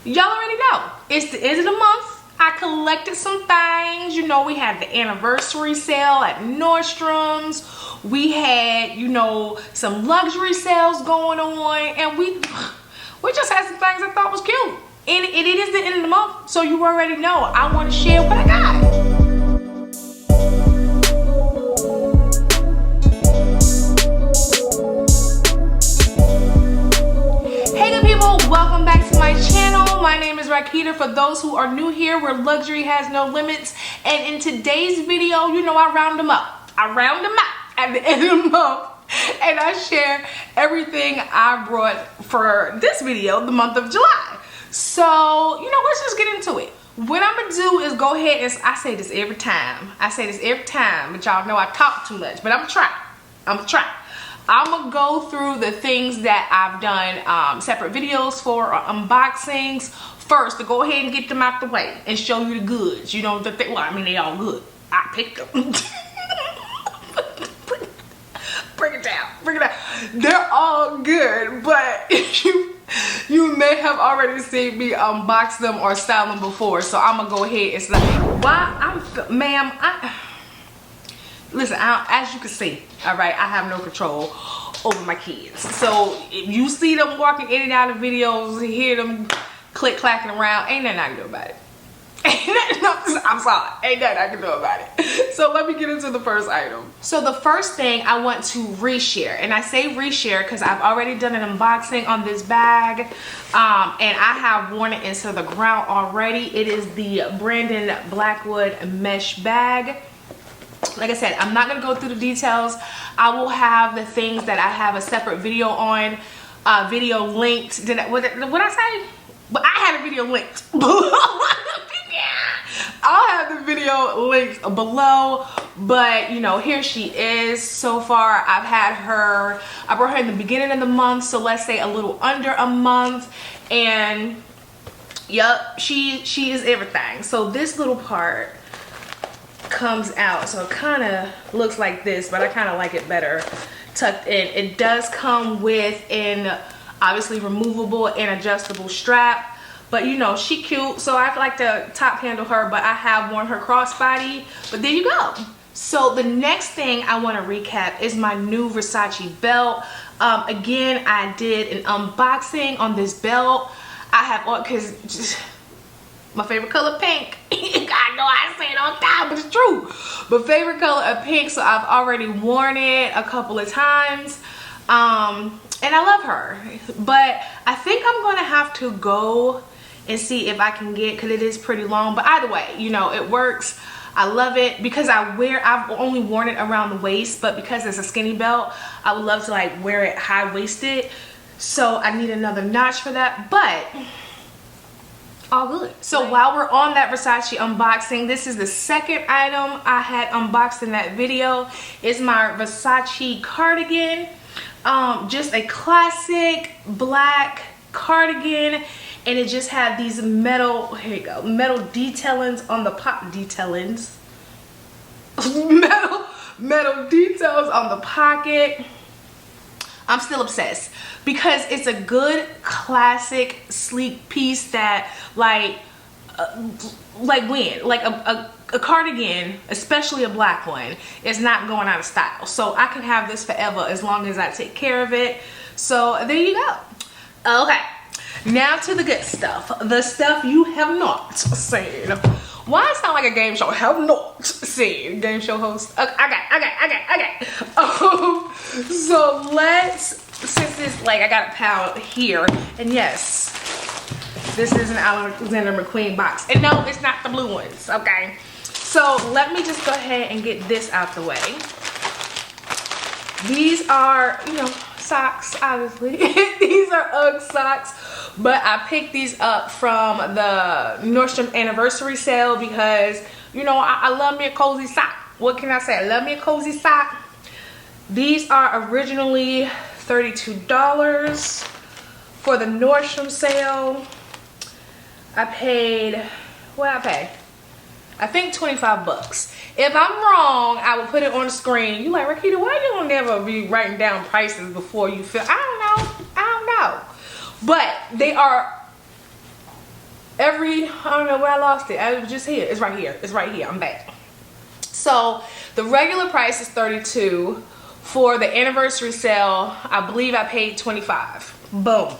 y'all already know. It's the end of the month. I collected some things. You know, we had the anniversary sale at Nordstrom's. We had, you know, some luxury sales going on. And we just had some things I thought was cute. And it is the end of the month, so you already know. I want to share what I got. Welcome back to my channel. My name is Rakita. For those who are new here, where luxury has no limits. And in today's video, you know, I round them up. I round them up at the end of the month. And I share everything I brought for this video, the month of July. So, you know, let's just get into it. What I'm gonna do is go ahead and, I say this every time. But y'all know I talk too much. But I'm gonna try. I'm gonna go through the things that I've done separate videos for, unboxings first, to go ahead and get them out the way and show you the goods. You know, well, I mean, they all good. I picked them. Bring it down. They're all good, but you may have already seen me unbox them or style them before. So I'm gonna go ahead and say, listen, as you can see, all right, I have no control over my kids. So if you see them walking in and out of videos, hear them click clacking around, ain't nothing I can do about it. I'm sorry, ain't nothing I can do about it. So let me get into the first item. So the first thing I want to reshare, and I say reshare because I've already done an unboxing on this bag, and I have worn it into the ground already. It is the Brandon Blackwood mesh bag. Like I said, I'm not going to go through the details. I will have the things that I have a separate video on, video linked. What I say? But I had a video linked. I'll have the video linked below. But, you know, here she is. So far, I've had her, I brought her in the beginning of the month. So let's say a little under a month. And, yup, she is everything. So this little part comes out, so it kind of looks like this, but I kind of like it better tucked in. It does come with an obviously removable and adjustable strap, but you know, she cute, so I like to top handle her, but I have worn her crossbody. But there you go. So the next thing I want to recap is my new Versace belt. Again, I did an unboxing on this belt. I have, because my favorite color, pink. I know I say it all the time, but it's true. But favorite color of pink, so I've already worn it a couple of times. And I love her. But I think I'm going to have to go and see if I can get, because it is pretty long. But either way, you know, it works. I love it because I've only worn it around the waist, but because it's a skinny belt, I would love to like wear it high-waisted. So I need another notch for that, but all good. So while we're on that Versace unboxing, this is the second item I had unboxed in that video. It's my Versace cardigan. Just a classic black cardigan, and it just had these metal, here you go, metal detailings on the metal details on the pocket. I'm still obsessed because it's a good classic sleek piece that like a cardigan, especially a black one, is not going out of style. So I can have this forever as long as I take care of it. So there you go. Okay, now to the good stuff, the stuff you have not seen. Why it sound like a game show? Have not seen. Game show host. Okay. So let's, since this, like, I got a pal here, and yes, this is an Alexander McQueen box, and no, it's not the blue ones. Okay, so let me just go ahead and get this out the way. These are, you know, socks, obviously. These are UGG socks, but I picked these up from the Nordstrom anniversary sale because, you know, I love me a cozy sock. What can I say? I love me a cozy sock. These are originally $32 for the Nordstrom sale. I paid, what I pay? I think 25 bucks. If I'm wrong, I will put it on the screen. You like, Rakita, why you don't never be writing down prices before you feel? I don't know. But they are I don't know where I lost it. I was just here. It's right here. It's right here. I'm back. So the regular price is $32. For the anniversary sale, I believe I paid $25. Boom.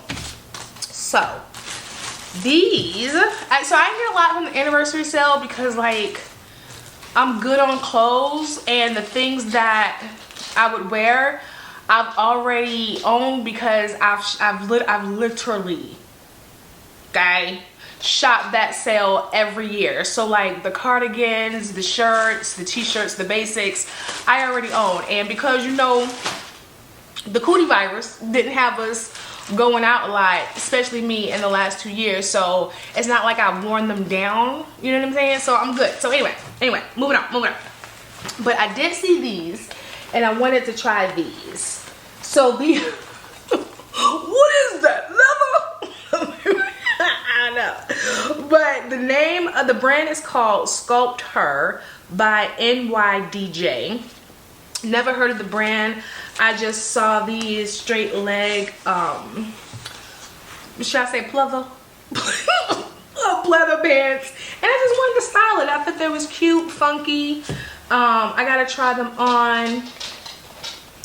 So these, so I get a lot from the anniversary sale because like I'm good on clothes, and the things that I would wear I've already owned because I've literally, okay, shop that sale every year. So like the cardigans, the shirts, the t-shirts, the basics, I already own. And because you know the cootie virus didn't have us going out a lot, especially me, in the last 2 years, so it's not like I've worn them down, you know what I'm saying? So I'm good. So anyway, moving on. But I did see these and I wanted to try these. So these what is that, leather? I know, but the name of the brand is called Sculpt Her by NYDJ. Never heard of the brand. I just saw these straight leg, should I say pleather? Pleather pants, and I just wanted to style it. I thought they was cute, funky. I gotta try them on.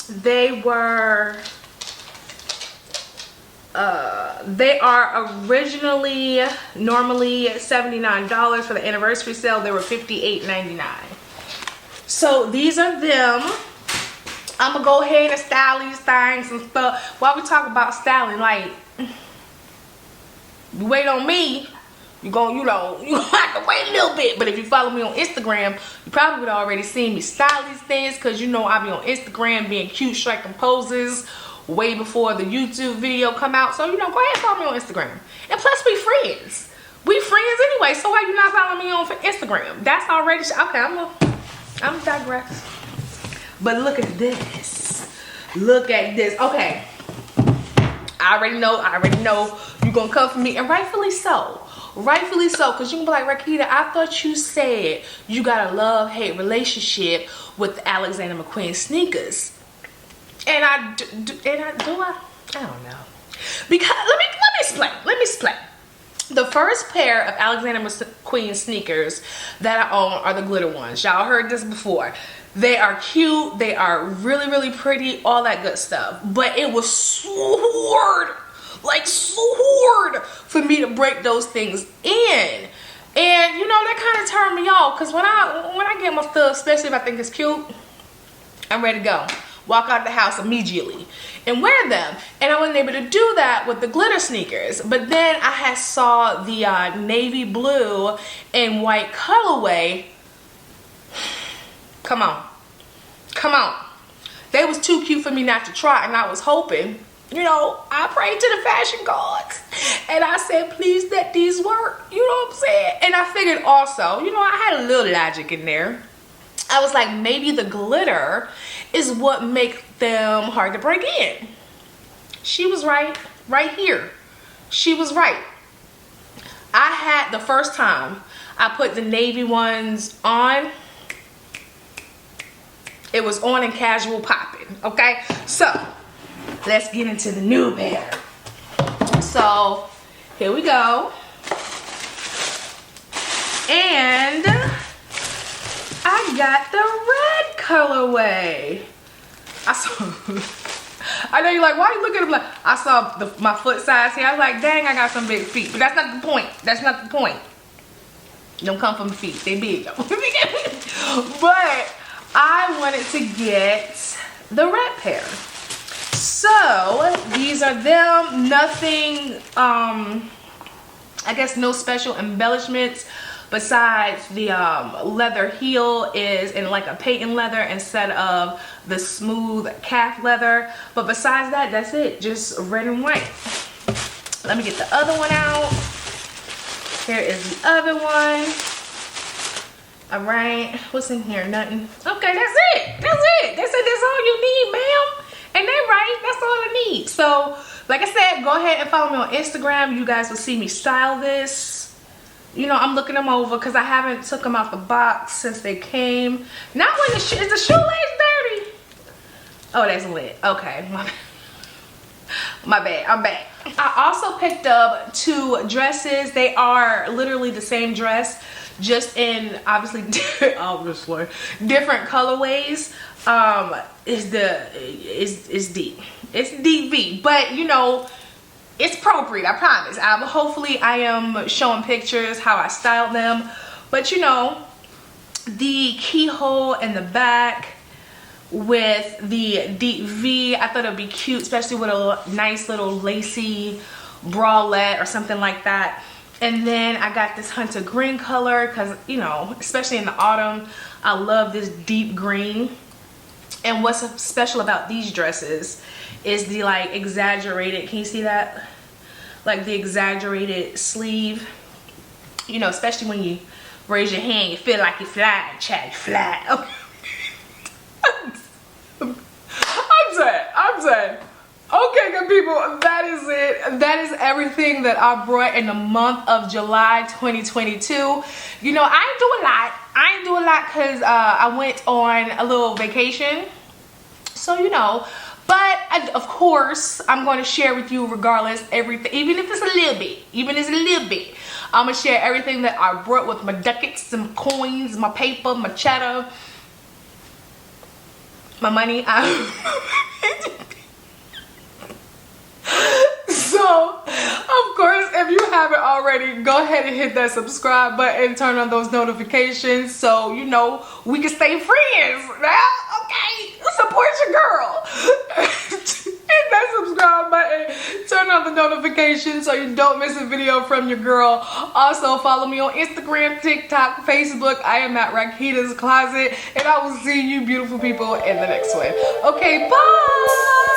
They are originally normally $79 for the anniversary sale. They were $58.99. So these are them. I'm gonna go ahead and style these things and stuff. While we talk about styling, like, you wait on me, you gonna have to wait a little bit. But if you follow me on Instagram, you probably would already seen me style these things, because you know I be on Instagram being cute, striking poses way before the YouTube video come out. So you know, go ahead and follow me on Instagram. And plus, we friends. We friends anyway. So why you not following me on Instagram? That's already okay. I'm digress. But look at this. Look at this. Okay. I already know you're gonna come for me, and rightfully so. Rightfully so, because you can be like, Rakita, I thought you said you got a love-hate relationship with the Alexander McQueen sneakers. And I don't know. Because let me explain. The first pair of Alexander McQueen sneakers that I own are the glitter ones. Y'all heard this before. They are cute, they are really, really pretty, all that good stuff. But it was so hard, like so hard for me to break those things in. And you know, that kind of turned me off, because when I get my stuff, especially if I think it's cute, I'm ready to go. Walk out the house immediately and wear them. And I wasn't able to do that with the glitter sneakers. But then I had saw the navy blue and white colorway. Come on. They was too cute for me not to try, and I was hoping, you know, I prayed to the fashion gods and I said, please let these work. You know what I'm saying? And I figured also, you know, I had a little logic in there. I was like, maybe the glitter is what makes them hard to break in. She was right here. She was right. I had, the first time I put the navy ones on, it was on and casual popping, okay? So, let's get into the new pair. So, here we go. And I got the red colorway. I know you're like, why are you looking at me like, I saw my foot size here. I was like, dang, I got some big feet. But that's not the point. That's not the point. Don't come from the feet. They big though. But I wanted to get the red pair. So these are them. Nothing, I guess no special embellishments. Besides the leather heel is in like a patent leather instead of the smooth calf leather. But besides that, that's it. Just red and white. Let me get the other one out. Here is the other one. All right. What's in here? Nothing. Okay, that's it. That's it. They said that's all you need, ma'am. And they right. That's all I need. So, like I said, go ahead and follow me on Instagram. You guys will see me style this. You know, I'm looking them over because I haven't took them out the box since they came. Not when is the shoelace dirty? Oh, that's lit. Okay. My bad, I'm back. I also picked up 2 dresses. They are literally the same dress, just in obviously different colorways. It's deep. It's deep V, but you know, it's appropriate, I promise. Hopefully I am showing pictures how I styled them. But you know, the keyhole in the back with the deep V, I thought it would be cute, especially with a nice little lacy bralette or something like that. And then I got this hunter green color because, you know, especially in the autumn, I love this deep green. And what's special about these dresses is the like exaggerated, can you see that? Like the exaggerated sleeve, you know, especially when you raise your hand, you feel like you're flying, child, fly. Okay. I'm done. Okay, good people, that is it. That is everything that I brought in the month of July 2022. You know, I ain't do a lot because I went on a little vacation. So, you know, but of course, I'm going to share with you regardless everything, even if it's a little bit. I'm going to share everything that I brought with my ducats and my coins, my paper, my cheddar, my money. So, of course, if you haven't already, go ahead and hit that subscribe button, turn on those notifications so, you know, we can stay friends. Now, okay? Support your girl. Hit that subscribe button, turn on the notifications so you don't miss a video from your girl. Also, follow me on Instagram, TikTok, Facebook. I am at Rakita's Closet, and I will see you beautiful people in the next one. Okay, bye!